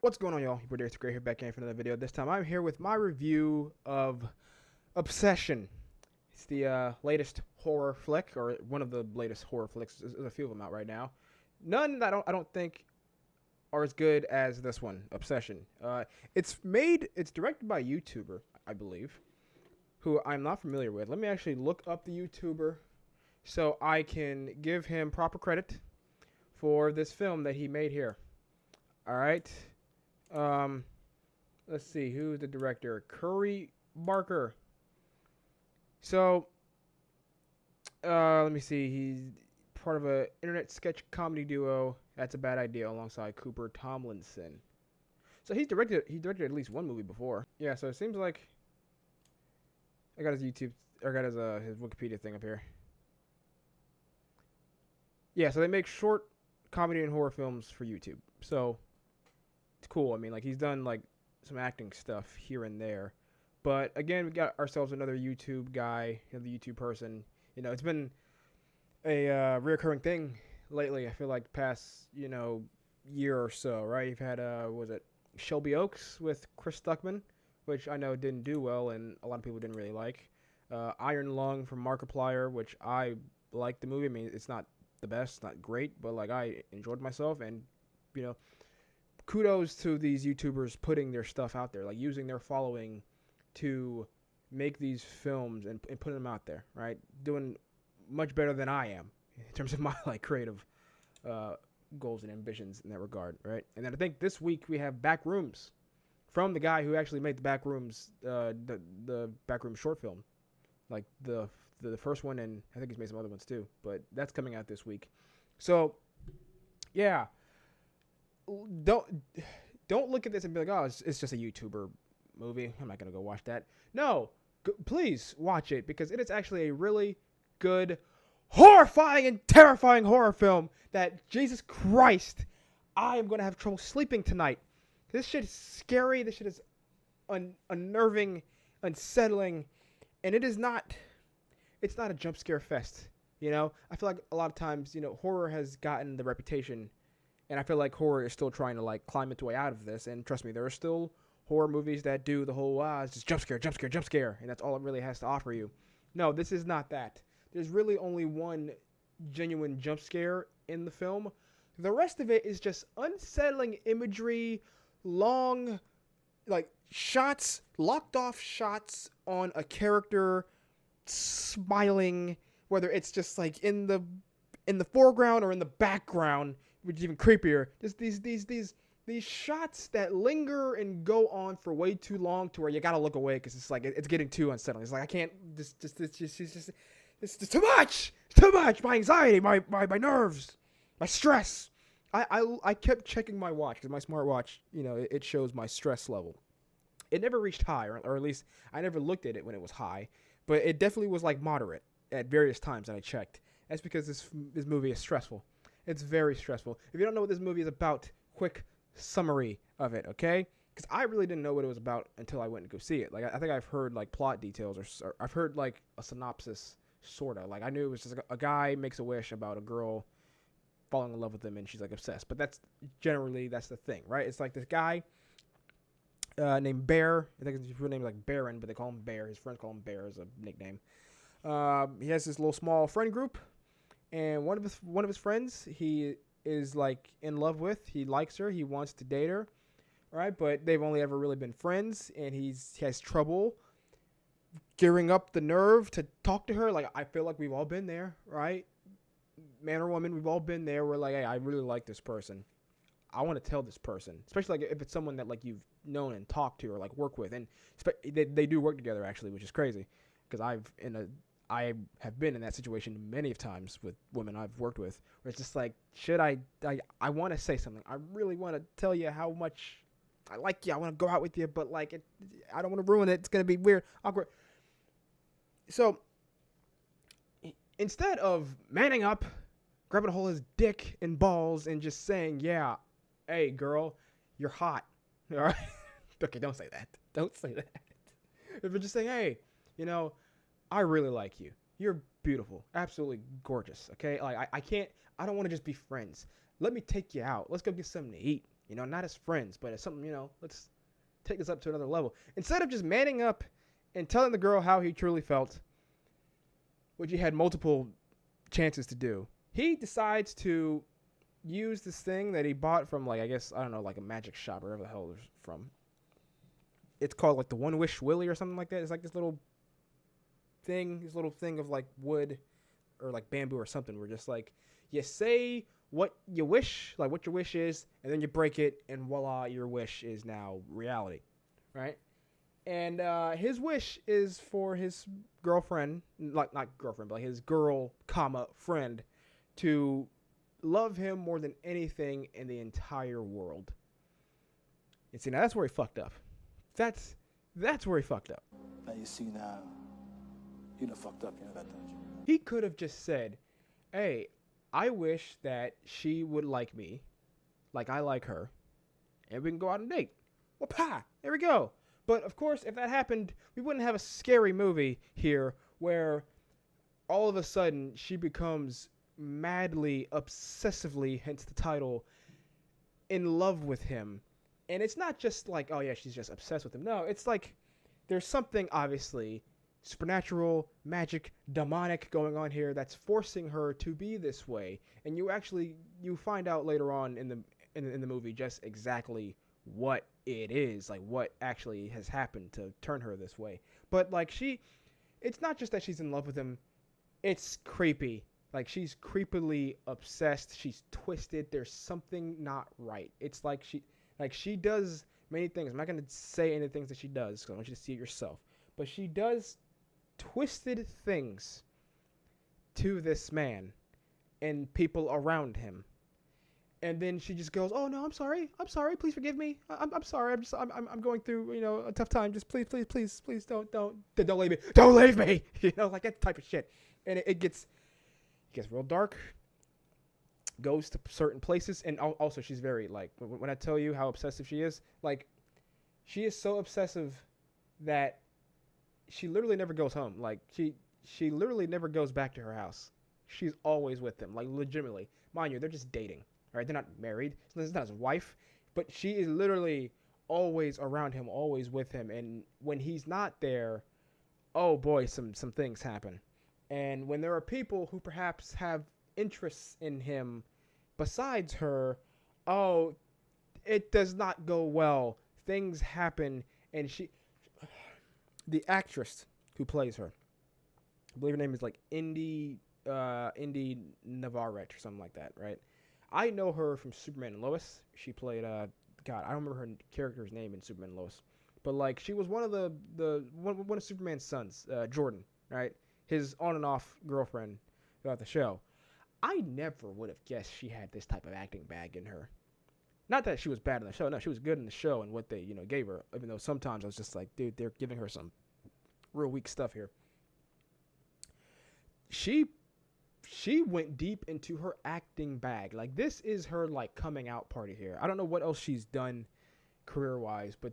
What's going on, y'all? Your boy Darius here, back in for another video. This time I'm here with my review of Obsession. It's the latest horror flick, or one of the latest horror flicks. There's a few of them out right now. None that I don't think are as good as this one, Obsession. It's directed by a YouTuber, I believe, who I'm not familiar with. Let me actually look up the YouTuber so I can give him proper credit for this film that he made here. All right. Let's see, who's the director? Curry Barker. So, let me see. He's part of a internet sketch comedy duo. That's a Bad Idea alongside Cooper Tomlinson. So he directed at least one movie before. Yeah. So it seems like I got his YouTube, or got his Wikipedia thing up here. Yeah. So they make short comedy and horror films for YouTube. So it's cool. I mean, like, he's done like some acting stuff here and there, but again, we got ourselves another YouTube guy, another YouTube person. You know, it's been a reoccurring thing lately. I feel like past year or so, right? You've had was it Shelby Oaks with Chris Stuckman, which I know didn't do well and a lot of people didn't really like. Iron Lung from Markiplier, which I liked the movie. I mean, it's not the best, not great, but like I enjoyed myself, and kudos to these YouTubers putting their stuff out there, like using their following to make these films and putting them out there, right? Doing much better than I am in terms of my like creative goals and ambitions in that regard, right? And then I think this week we have Backrooms from the guy who actually made the Backrooms, the Backrooms short film, like the first one, and I think he's made some other ones too. But that's coming out this week, so yeah. Don't look at this and be like, oh, it's just a YouTuber movie. I'm not gonna go watch that. No, please watch it, because it is actually a really good, horrifying and terrifying horror film that, Jesus Christ, I am gonna have trouble sleeping tonight. This shit is scary. This shit is unnerving, unsettling, and it's not a jump scare fest. I feel like a lot of times, horror has gotten the reputation. And I feel like horror is still trying to like climb its way out of this. And trust me, there are still horror movies that do the whole, it's just jump scare, jump scare, jump scare. And that's all it really has to offer you. No, this is not that. There's really only one genuine jump scare in the film. The rest of it is just unsettling imagery, long, like, shots, locked off shots on a character smiling, whether it's just like in the foreground or in the background, which is even creepier. Just these shots that linger and go on for way too long, to where you gotta look away because it's like it's getting too unsettling. It's like I can't. It's just too much. It's too much. My anxiety, my nerves, my stress. I kept checking my watch, because my smartwatch, it shows my stress level. It never reached high, or at least I never looked at it when it was high, but it definitely was like moderate at various times that I checked. That's because this movie is stressful. It's very stressful. If you don't know what this movie is about, quick summary of it, okay? Because I really didn't know what it was about until I went to go see it. Like, I think I've heard like plot details, or I've heard like a synopsis, sorta. Like, I knew it was just like a guy makes a wish about a girl falling in love with him, and she's like obsessed. But that's the thing, right? It's like this guy named Bear. I think his real name is like Baron, but they call him Bear. His friends call him Bear as a nickname. He has this little small friend group. And one of his friends, he is like in love with. He likes her. He wants to date her, right? But they've only ever really been friends, and he has trouble gearing up the nerve to talk to her. Like, I feel like we've all been there, right? Man or woman, we've all been there. We're like, hey, I really like this person. I want to tell this person, especially like if it's someone that like you've known and talked to or like work with, and they do work together actually, which is crazy, because I have been in that situation many of times with women I've worked with, where it's just like, I want to say something. I really want to tell you how much I like you. I want to go out with you, but like, I don't want to ruin it. It's going to be weird, awkward. So instead of manning up, grabbing a hold of his dick and balls and just saying, yeah, hey girl, you're hot. All right. Okay. Don't say that. Don't say that. If you're just saying, hey, I really like you. You're beautiful. Absolutely gorgeous. Okay? Like, I don't want to just be friends. Let me take you out. Let's go get something to eat. not as friends, but as something, let's take this up to another level. Instead of just manning up and telling the girl how he truly felt, which he had multiple chances to do, he decides to use this thing that he bought from, like, I guess, I don't know, like a magic shop or wherever the hell it's from. It's called, like, the Wish Willow or something like that. It's like this little thing of, like, wood or, like, bamboo or something where just, like, you say what you wish, like, what your wish is, and then you break it, and voila, your wish is now reality, right? And his wish is for his girlfriend, like, not girlfriend, but like his girl, friend, to love him more than anything in the entire world. And see, now that's where he fucked up. That's where he fucked up. Now you see now, you done fucked up, you know that, don't you? He could have just said, hey, I wish that she would like me, like I like her, and we can go out and date. Well, there we go. But, of course, if that happened, we wouldn't have a scary movie here where all of a sudden she becomes madly, obsessively, hence the title, in love with him. And it's not just like, oh, yeah, she's just obsessed with him. No, it's like there's something, obviously, supernatural, magic, demonic going on here that's forcing her to be this way. And you find out later on in the movie just exactly what it is, like what actually has happened to turn her this way. But like it's not just that she's in love with him, it's creepy. Like she's creepily obsessed, she's twisted, there's something not right. It's like she does many things. I'm not going to say any things that she does because I want you to see it yourself. But she does twisted things to this man and people around him. And then she just goes, "Oh no, I'm sorry, please forgive me. I'm sorry. I'm going through, a tough time. Just please don't leave me. Don't leave me." Like that type of shit. And it gets real dark. Goes to certain places, and also she's very, like, when I tell you how obsessive she is, like, she is so obsessive that she literally never goes home. Like she literally never goes back to her house. She's always with him, like legitimately. Mind you, they're just dating. Right? They're not married. So this is not his wife, but she is literally always around him, always with him. And when he's not there, oh boy, some things happen. And when there are people who perhaps have interests in him besides her, oh, it does not go well. Things happen, and the actress who plays her, I believe her name is like Inde Navarrette or something like that, right? I know her from Superman and Lois. She played I don't remember her character's name in Superman and Lois, but like she was one of Superman's sons, Jordan, right? His on and off girlfriend throughout the show. I never would have guessed she had this type of acting bag in her. Not that she was bad in the show. No, she was good in the show and what they gave her. Even though sometimes I was just like, dude, they're giving her some real weak stuff here. She went deep into her acting bag. Like, this is her, like, coming out party here. I don't know what else she's done career-wise, but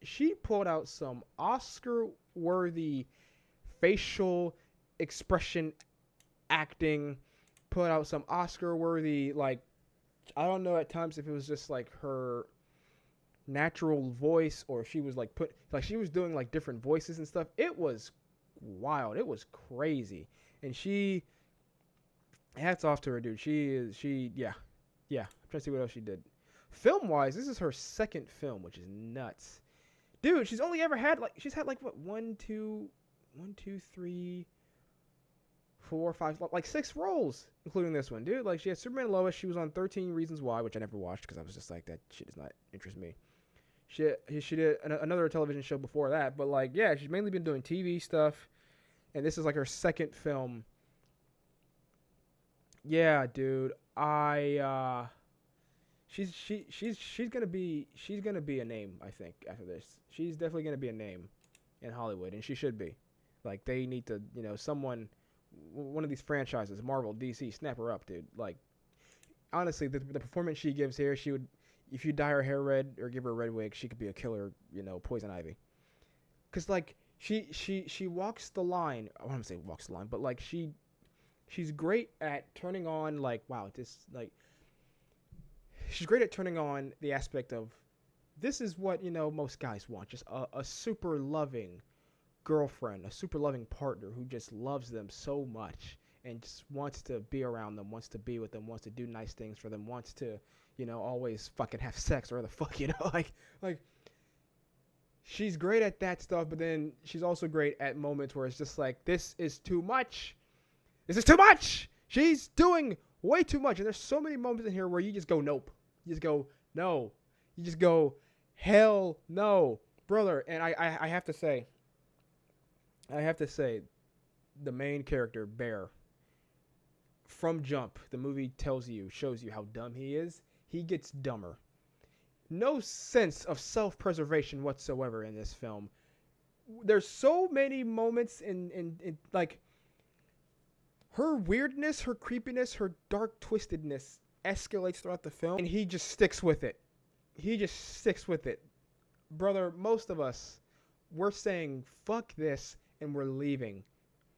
she pulled out some Oscar-worthy facial expression acting, put out some Oscar-worthy, like, I don't know at times if it was just, like, her natural voice or she was, like, she was doing, like, different voices and stuff. It was wild. It was crazy. And hats off to her, dude. Yeah. I'm trying to see what else she did. Film-wise, this is her second film, which is nuts. Dude, she's had, like, what, 1, 2, 3, 4, 5, like 6 roles, including this one, dude. Like, she had Superman and Lois. She was on 13 Reasons Why, which I never watched because I was just like, that shit does not interest me. She did another television show before that, but, like, yeah, she's mainly been doing TV stuff, and this is, like, her second film. Yeah, dude. She's gonna be a name, I think, after this. She's definitely gonna be a name in Hollywood, and she should be. Like, they need to, someone, one of these franchises, Marvel, DC, snap her up, dude. Like, honestly, the performance she gives here, she would, if you dye her hair red or give her a red wig, she could be a killer, Poison Ivy. Cause like she walks the line. I want to say walks the line, but like she's great at turning on, like, wow, this, like, she's great at turning on the aspect of this is what, most guys want. Just a super loving girlfriend, a super loving partner who just loves them so much and just wants to be around them, wants to be with them, wants to do nice things for them, wants to, always fucking have sex or the fuck, like she's great at that stuff, but then she's also great at moments where it's just like, this is too much. This is too much. She's doing way too much. And there's so many moments in here where you just go, nope. You just go, no. You just go, hell no, brother. And I have to say, the main character, Bear, from jump, the movie shows you how dumb he is. He gets dumber. No sense of self-preservation whatsoever in this film. There's so many moments in like, her weirdness, her creepiness, her dark twistedness escalates throughout the film, and he just sticks with it. Brother, most of us, we're saying, fuck this, and we're leaving.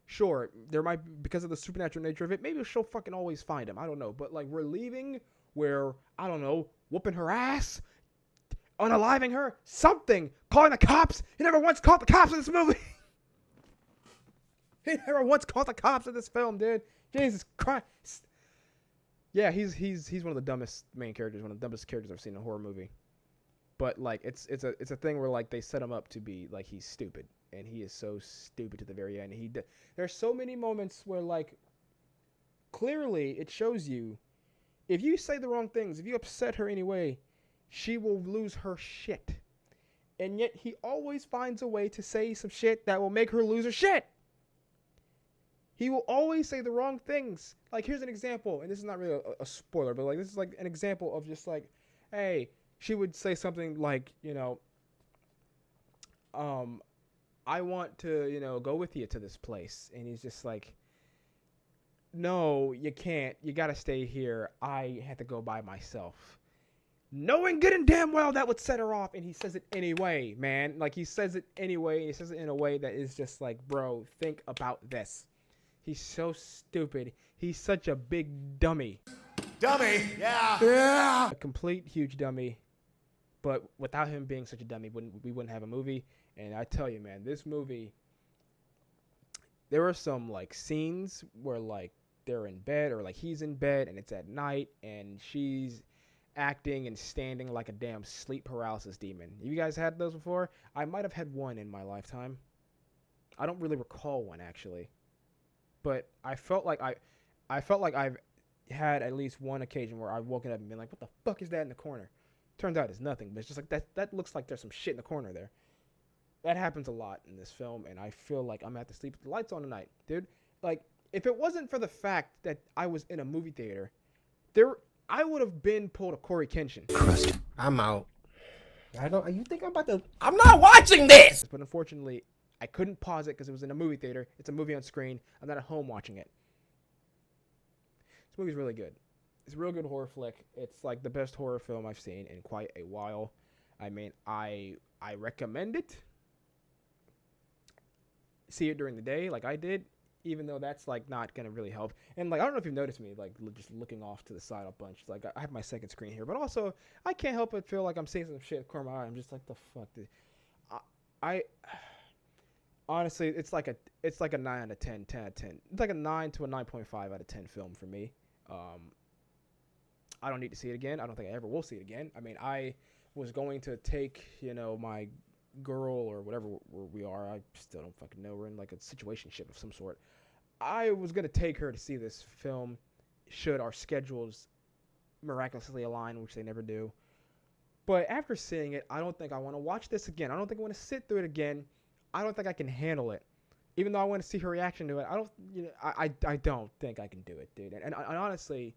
Sure, there might be, because of the supernatural nature of it, maybe she'll fucking always find him. I don't know. But, like, we're leaving where, I don't know, whooping her ass, unaliving her, something, calling the cops. He never once called the cops in this movie. He never once called the cops in this film, dude. Jesus Christ. Yeah, he's one of the dumbest main characters, one of the dumbest characters I've seen in a horror movie. But like it's a thing where like they set him up to be like he's stupid, and he is so stupid to the very end. There's so many moments where like clearly it shows you if you say the wrong things, if you upset her anyway, she will lose her shit. And yet he always finds a way to say some shit that will make her lose her shit. He will always say the wrong things. Like, here's an example, and this is not really a spoiler, but, like, this is, like, an example of just, like, hey, she would say something like, I want to, go with you to this place. And he's just like, no, you can't. You got to stay here. I had to go by myself. Knowing good and damn well that would set her off, and he says it anyway, man. Like, he says it anyway. He says it in a way that is just like, bro, think about this. He's so stupid. He's such a big dummy. Dummy, yeah. A complete huge dummy. But without him being such a dummy, we wouldn't have a movie. And I tell you, man, this movie, there were some like scenes where like they're in bed, or like he's in bed and it's at night and she's acting and standing like a damn sleep paralysis demon. You guys had those before? I might have had one in my lifetime. I don't really recall one actually. But I felt like I've had at least one occasion where I've woken up and been like, what the fuck is that in the corner? Turns out it's nothing, but it's just like that looks like there's some shit in the corner there. That happens a lot in this film, and I feel like I'm gonna have to sleep with the lights on tonight, dude. Like, if it wasn't for the fact that I was in a movie theater, I would have been pulled a Corey Kenshin. I'm out. You think I'm not watching this! But unfortunately, I couldn't pause it because it was in a movie theater. It's a movie on screen. I'm not at home watching it. This movie's really good. It's a real good horror flick. It's like the best horror film I've seen in quite a while. I mean, I recommend it. See it during the day like I did, even though that's like not gonna really help. And like, I don't know if you've noticed me like just looking off to the side a bunch. Like, I have my second screen here, but also I can't help but feel like I'm seeing some shit in the corner of my eye. I'm just like, the fuck, dude. I honestly, it's like a 9 out of 10, 10 out of 10. It's like a 9 to a 9.5 out of 10 film for me. I don't need to see it again. I don't think I ever will see it again. I mean, I was going to take, my girl or whatever we are. I still don't fucking know. We're in like a situationship of some sort. I was going to take her to see this film should our schedules miraculously align, which they never do. But after seeing it, I don't think I want to watch this again. I don't think I want to sit through it again. I don't think I can handle it. Even though I want to see her reaction to it, I don't think I can do it, dude. And honestly,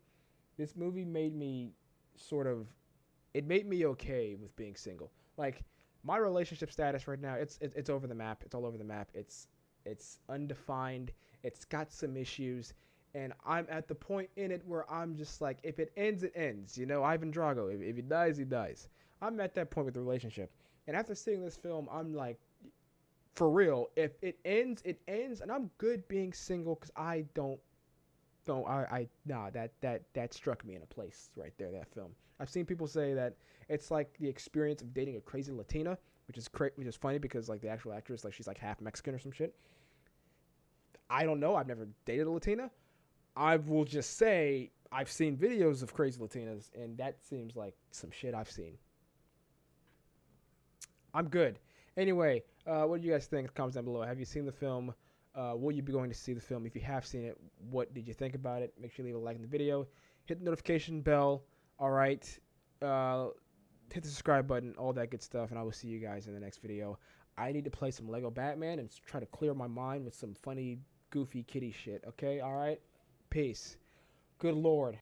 this movie made me okay with being single. Like, my relationship status right now, it's over the map. It's all over the map. It's undefined. It's got some issues. And I'm at the point in it where I'm just like, if it ends, it ends. Ivan Drago, if he dies, he dies. I'm at that point with the relationship. And after seeing this film, I'm like, for real, if it ends, it ends. And I'm good being single because I don't don't. Nah. That struck me in a place right there. That film. I've seen people say that it's like the experience of dating a crazy Latina, which is funny because like the actual actress, like she's like half Mexican or some shit. I don't know. I've never dated a Latina. I will just say I've seen videos of crazy Latinas, and that seems like some shit I've seen. I'm good. Anyway, what do you guys think? Comments down below. Have you seen the film? Will you be going to see the film? If you have seen it, what did you think about it? Make sure you leave a like in the video. Hit the notification bell. All right. Hit the subscribe button. All that good stuff. And I will see you guys in the next video. I need to play some Lego Batman and try to clear my mind with some funny, goofy kitty shit. Okay? All right? Peace. Good Lord.